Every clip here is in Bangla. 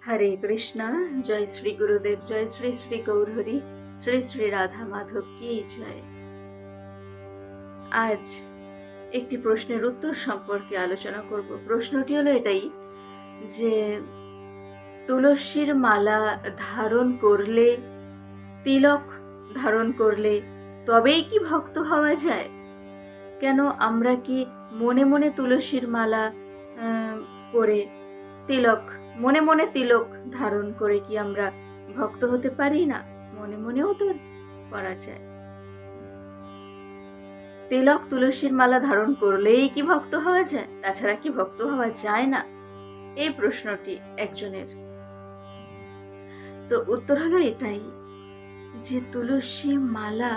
হরে কৃষ্ণা। জয় শ্রী গুরুদেব, জয় শ্রী শ্রী গৌরহরি, শ্রী শ্রী রাধা মাধব কি জয়। আজ একটি প্রশ্নের উত্তর সম্পর্কে আলোচনা করব। প্রশ্নটি হলো এটাই যে তুলসীর মালা ধারণ করলে, তিলক ধারণ করলে তবেই কি ভক্ত হওয়া যায়? কেন আমরা কি মনে মনে তুলসীর মালা পরে মনে মনে তিলক ধারণ করে কি আমরা ভক্ত হতে পারি না? মনে মনেও তো করা যায়। তিলক তুলসীর মালা ধারণ করলেই কি ভক্ত হওয়া যায়? তাছাড়া কি ভক্ত হওয়া যায় না? এই প্রশ্নটি একজনের। তো উত্তর হলো এটাই যে তুলসী মালা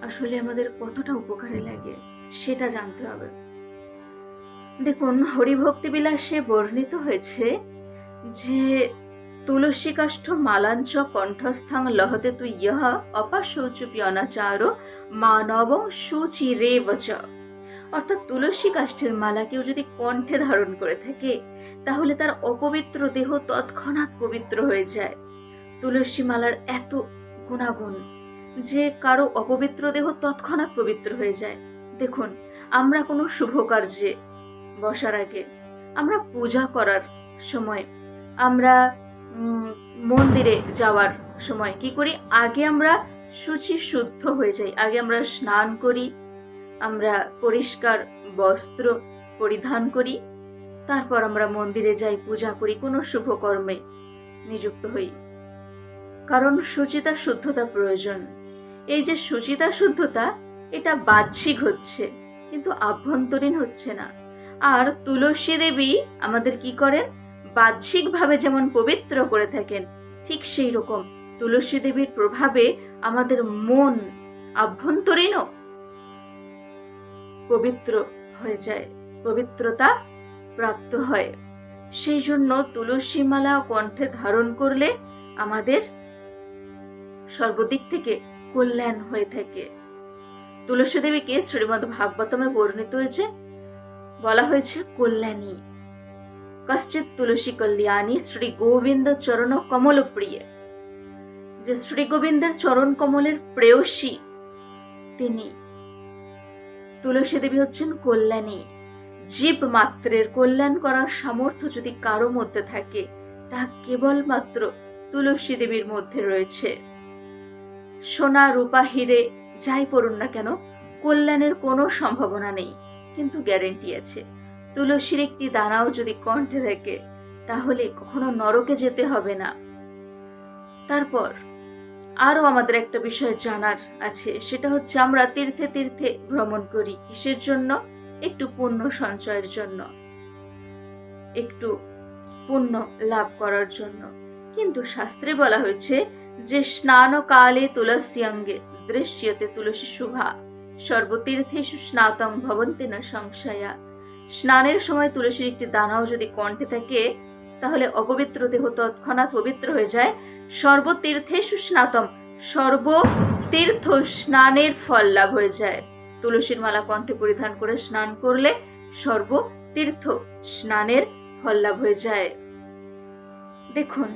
আসলে আমাদের কতটা উপকারে লাগে সেটা জানতে হবে। দেখুন, হরিভক্তি বিলাসে বর্ণিত হয়েছে যে তুলসী কাষ্ঠ মালাঞ্চ কণ্ঠস্থাং লহতে তু ইহ অপাশৌচুপি অনাচার মানব সুচিরেবচ। অর্থাৎ তুলসী কাষ্ঠের মালা কেউ যদি কণ্ঠে ধারণ করে থাকে তাহলে তার অপবিত্র দেহ তৎক্ষণাৎ পবিত্র হয়ে যায়। তুলসী মালার এত গুণাগুণ যে কারো অপবিত্র দেহ তৎক্ষণাৎ পবিত্র হয়ে যায়। দেখুন, আমরা কোনো শুভ কার্যে বসার আগে, আমরা পূজা করার সময়, আমরা মন্দিরে যাওয়ার সময় কি করি? আগে আমরা শুচি শুদ্ধ হয়ে যাই, আগে আমরা স্নান করি, আমরা পরিষ্কার বস্ত্র পরিধান করি, তারপর আমরা মন্দিরে যাই, পূজা করি, কোনো শুভ কর্মে নিযুক্ত হই। কারণ শুচিতা শুদ্ধতা প্রয়োজন। এই যে শুচিতা শুদ্ধতা, এটা বাহ্যিক হচ্ছে কিন্তু আভ্যন্তরীণ হচ্ছে না। আর তুলসী দেবী আমাদের কি করেন? বাহ্যিকভাবে যেমন পবিত্র করে থাকেন, ঠিক সেই রকম তুলসী দেবীর প্রভাবে আমাদের মন আভ্যন্তরীণও পবিত্র হয়ে যায়, পবিত্রতা প্রাপ্ত হয়। সেই জন্য তুলসী মালা কণ্ঠে ধারণ করলে আমাদের সর্বদিক থেকে কল্যাণ হয়ে থাকে। তুলসী দেবীকে শ্রীমদ্ ভাগবতমে বর্ণিত হয়েছে, বলা হয়েছে কল্যাণী। কশ্চিৎ তুলসী কল্যাণী শ্রী গোবিন্দ চরণ কমল প্রিয়। যে শ্রী গোবিন্দের চরণ কমলের প্রেয়সী তিনি। তুলসী দেবী হচ্ছেন কল্যাণী। জীব মাত্রের কল্যাণ করার সামর্থ্য যদি কারো মধ্যে থাকে তা কেবলমাত্র তুলসী দেবীর মধ্যে রয়েছে। সোনা রূপা হিরে যাই পড়ুন না কেন, কল্যাণের কোনো সম্ভাবনা নেই, কিন্তু গ্যারেন্টি আছে। তুলসীর একটি দানাও যদি কণ্ঠে থাকে তাহলে কখনো নরকে যেতে হবে না। তারপর আরো আমাদের একটা বিষয় জানার আছে, সেটা হচ্ছে আমরা তীর্থে তীর্থে ভ্রমণ করি কিসের জন্য? একটু পুণ্য সঞ্চয়ের জন্য, একটু পুণ্য লাভ করার জন্য। কিন্তু শাস্ত্রে বলা হয়েছে যে স্নান কালে তুলসী অঙ্গে দৃশ্যতে তুলসী শুভা সর্বতীর্থেষু স্নাতং ভবন্তি না সংশয়া। স্নানের সময় তুলসীর একটি দানাও যদি কণ্ঠে থাকে তাহলে অপবিত্র দেহ তৎক্ষণাৎ পবিত্র হয়ে যায়। সর্বতীর্থেষু স্নাতম, সর্বতীর্থ স্নানের ফল লাভ হয়ে যায়। তুলসীর মালা কণ্ঠে পরিধান করে স্নান করলে সর্বতীর্থ স্নানের ফল লাভ হয়ে যায়। দেখুন,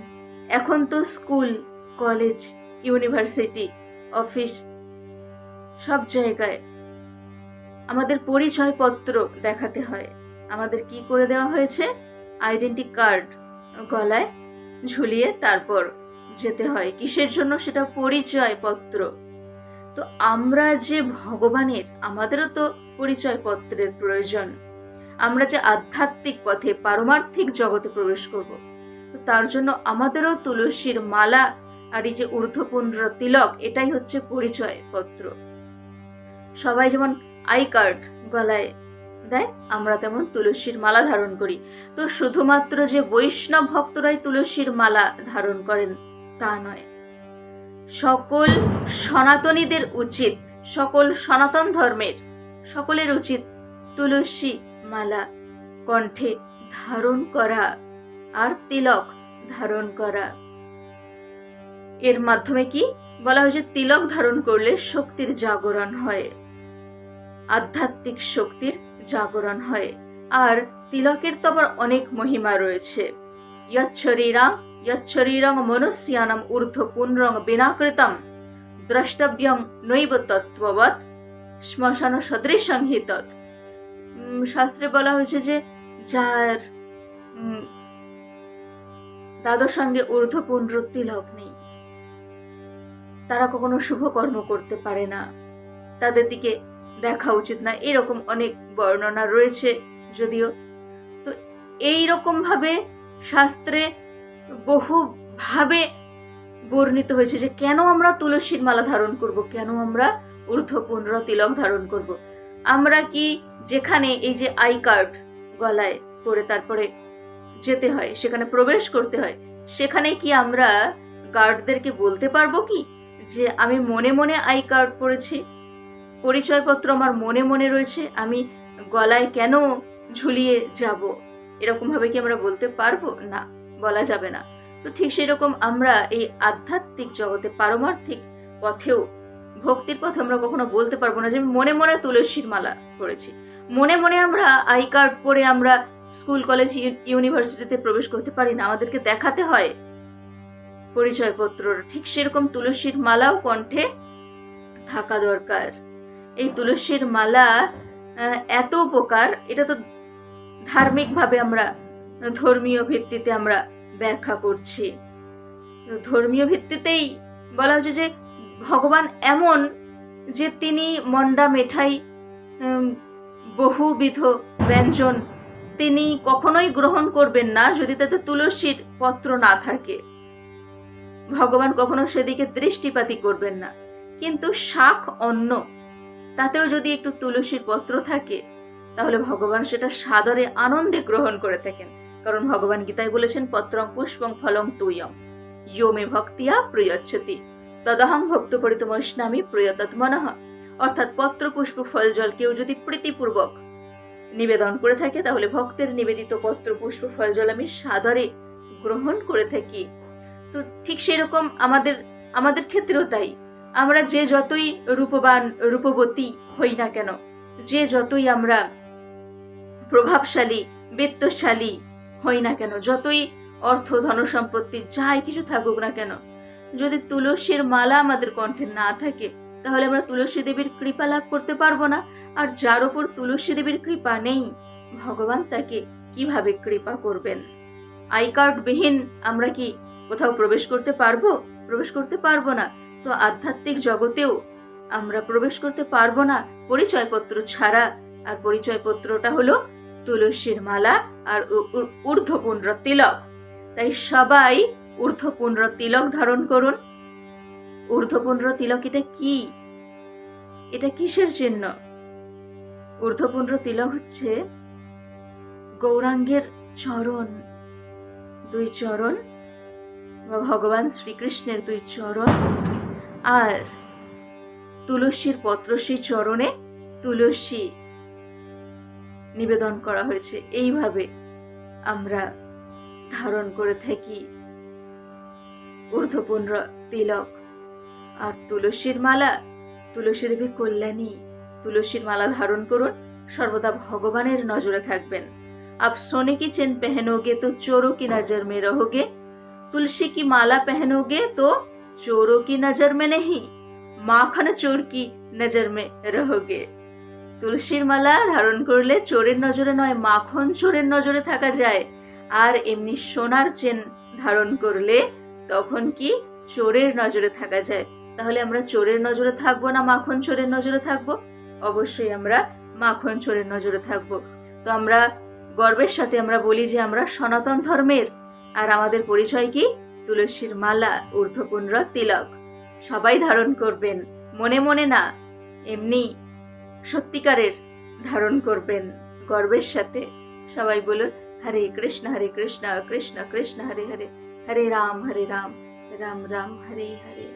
এখন তো স্কুল, কলেজ, ইউনিভার্সিটি, অফিস সব জায়গায় আমাদের পরিচয় পত্র দেখাতে হয়। আমাদের কি করে দেওয়া হয়েছে? আইডেন্টি কার্ড গলায় ঝুলিয়ে তারপর যেতে হয়। কিসের জন্য? সেটা পরিচয় পত্র। তো আমরা যে ভগবানের, আমাদেরও তো পরিচয় পত্রের প্রয়োজন। আমরা যে আধ্যাত্মিক পথে পারমার্থিক জগতে প্রবেশ করব, তো তার জন্য আমাদেরও তুলসীর মালা আর এই যে ঊর্ধ্বপুণ্ড তিলক, এটাই হচ্ছে পরিচয় পত্র। সবাই যেমন আই কার্ড গলায় দেয়, আমরা তেমন তুলসীর মালা ধারণ করি। তো শুধুমাত্র যে বৈষ্ণব ভক্তরাই তুলসীর মালা ধারণ করেন তা নয়, সকল সনাতনীদের উচিত, সকল সনাতন ধর্মের সকলের উচিত তুলসী মালা কণ্ঠে ধারণ করা আর তিলক ধারণ করা। এর মাধ্যমে কি বলা হয়েছে? তিলক ধারণ করলে শক্তির জাগরণ হয়, আধ্যাত্মিক শক্তির জাগরণ হয়। আর তিলকের তো আবার অনেক মহিমা রয়েছে। यच्छरीरं मनुष्याणाम् ऊर्ध्वपुण्ड्रं विनाकृतं द्रष्टव्यं नैव तत्त्ववत् শ্মশান সদৃশং হি তৎ। শাস্ত্রে বলা হয়েছে যে যার দাদর সঙ্গে ঊর্ধ্বপুণ্ড তিলক নেই, তারা কখনো শুভ কর্ম করতে পারে না, তাদের দিকে দেখা উচিত না, এরকম অনেক বর্ণনা রয়েছে যদিও। তো এইরকম ভাবে শাস্ত্রে বহুভাবে বর্ণিত হয়েছে যে কেন আমরা তুলসীর মালা ধারণ করব, কেন আমরা ঊর্ধ্বপুণ্ড তিলক ধারণ করব। আমরা কি যেখানে এই যে আই কার্ড গলায় পরে তারপরে যেতে হয়, সেখানে প্রবেশ করতে হয়, সেখানে কি আমরা গার্ডদেরকে বলতে পারবো কি যে আমি মনে মনে আই কার্ড পরেছি, পরিচয়পত্র আমার মনে মনে রয়েছে, আমি গলায় কেন ঝুলিয়ে যাব, এরকম ভাবে কি আমরা বলতে পারবো? না, বলা যাবে না। তো ঠিক সেরকম আমরা এই আধ্যাত্মিক জগতে পারমার্থিক পথেও, ভক্তির পথে আমরা কখনো বলতে পারবো না যে মনে মনে তুলসীর মালা পড়েছি, মনে মনে আমরা আই কার্ড পরে আমরা স্কুল কলেজ ইউনিভার্সিটিতে প্রবেশ করতে পারি না, আমাদেরকে দেখাতে হয় পরিচয়পত্র। ঠিক সেরকম তুলসীর মালাও কণ্ঠে থাকা দরকার। এই তুলসীর মালা এত উপকার, এটা তো ধার্মিক ভাবে আমরা ধর্মীয় ভিত্তিতে আমরা ব্যাখ্যা করছি। ধর্মীয় ভিত্তিতেই বলা হচ্ছে যে ভগবান এমন যে তিনি মন্ডা মিঠাই বহুবিধ ব্যঞ্জন তিনি কখনোই গ্রহণ করবেন না যদি তাতে তুলসীর পত্র না থাকে। ভগবান কখনো সেদিকে দৃষ্টিপাতই করবেন না। কিন্তু শাক অন্ন, তাতেও যদি একটু তুলসীর পত্র থাকে তাহলে ভগবান সেটা সাদরে আনন্দে গ্রহণ করে থাকেন। কারণ ভগবান গীতায় বলেছেন পত্রং পুষ্পং ফলং তুয়ং ইয়ো মে ভক্তিয়া প্রয়চ্ছতি তদহং ভক্ত পরিতমস্নামি প্রয়তৎ মনঃ। অর্থাৎ পত্র পুষ্প ফল জল কেউ যদি প্রীতিপূর্বক নিবেদন করে থাকে তাহলে ভক্তের নিবেদিত পত্র পুষ্প ফল জল আমি সাদরে গ্রহণ করে থাকি। তো ঠিক সেরকম আমাদের ক্ষেত্রেও তাই। আমরা যে যতই রূপবান রূপবতী হই না কেন, যে যতই আমরা প্রভাবশালী বিত্তশালী হই না কেন, যতই অর্থ ধন সম্পত্তি যাই কিছু থাকুক না কেন, যদি তুলসীর মালা আমাদের কণ্ঠে না থাকে তাহলে আমরা তুলসী দেবীর কৃপা লাভ করতে পারবো না। আর যার উপর তুলসী দেবীর কৃপা নেই, ভগবান তাকে কিভাবে কৃপা করবেন? আই কার্ড বিহীন আমরা কি কোথাও প্রবেশ করতে পারবো? প্রবেশ করতে পারবো না। তো আধ্যাত্মিক জগতেও আমরা প্রবেশ করতে পারবো না পরিচয়পত্র ছাড়া। আর পরিচয়পত্রটা হলো তুলসীর মালা আর ঊর্ধ্বপুণ্ড তিলক। তাই সবাই ঊর্ধ্বপুণ্ড তিলক ধারণ করুন। ঊর্ধ্বপুণ্ড তিলক এটা কি? এটা কিসের চিহ্ন? ঊর্ধ্বপুণ্ড তিলক হচ্ছে গৌরাঙ্গের চরণ, দুই চরণ বা ভগবান শ্রীকৃষ্ণের দুই চরণ, আর তুলসীর পত্র, সেই চরণে তুলসী নিবেদন করা হয়েছে। এইভাবে আমরা ধারণ করে থাকি ঊর্ধ্বপুণ্ড তিলক। আর তুলসীর মালা, তুলসী দেবী কল্যাণী, তুলসীর মালা ধারণ করুন, সর্বদা ভগবানের নজরে থাকবেন। আপ সোনে কি চেন পहनोगे तो चोरों की नजर में रहोगे, तुलसी की माला पहनोगे तो चोरों की नजर में नहीं, माखन चोर की नजर में रहोगे। তুলসীর মালা ধারণ করলে চোরের নজরে নয়, মাখন চোরের নজরে থাকা যায়। আর এমনি সোনার চেন ধারণ করলে তখন কি চোরের নজরে থাকা যায়। তাহলে আমরা চোরের নজরে থাকবো না মাখন চোরের নজরে থাকবো? অবশ্যই আমরা মাখন চোরের নজরে থাকবো। তো আমরা গর্বের সাথে আমরা বলি যে আমরা সনাতন ধর্মের, আর আমাদের পরিচয় কি? তুলসীর মালা, ঊর্ধ্বপুণ্ড তিলক। সবাই ধারণ করবেন, মনে মনে না, এমনি সত্যিকারের ধারণ করবেন গর্বের সাথে। সবাই বলুন হরে কৃষ্ণ কৃষ্ণ কৃষ্ণ হরে হরে, হরে রাম রাম রাম হরে হরে।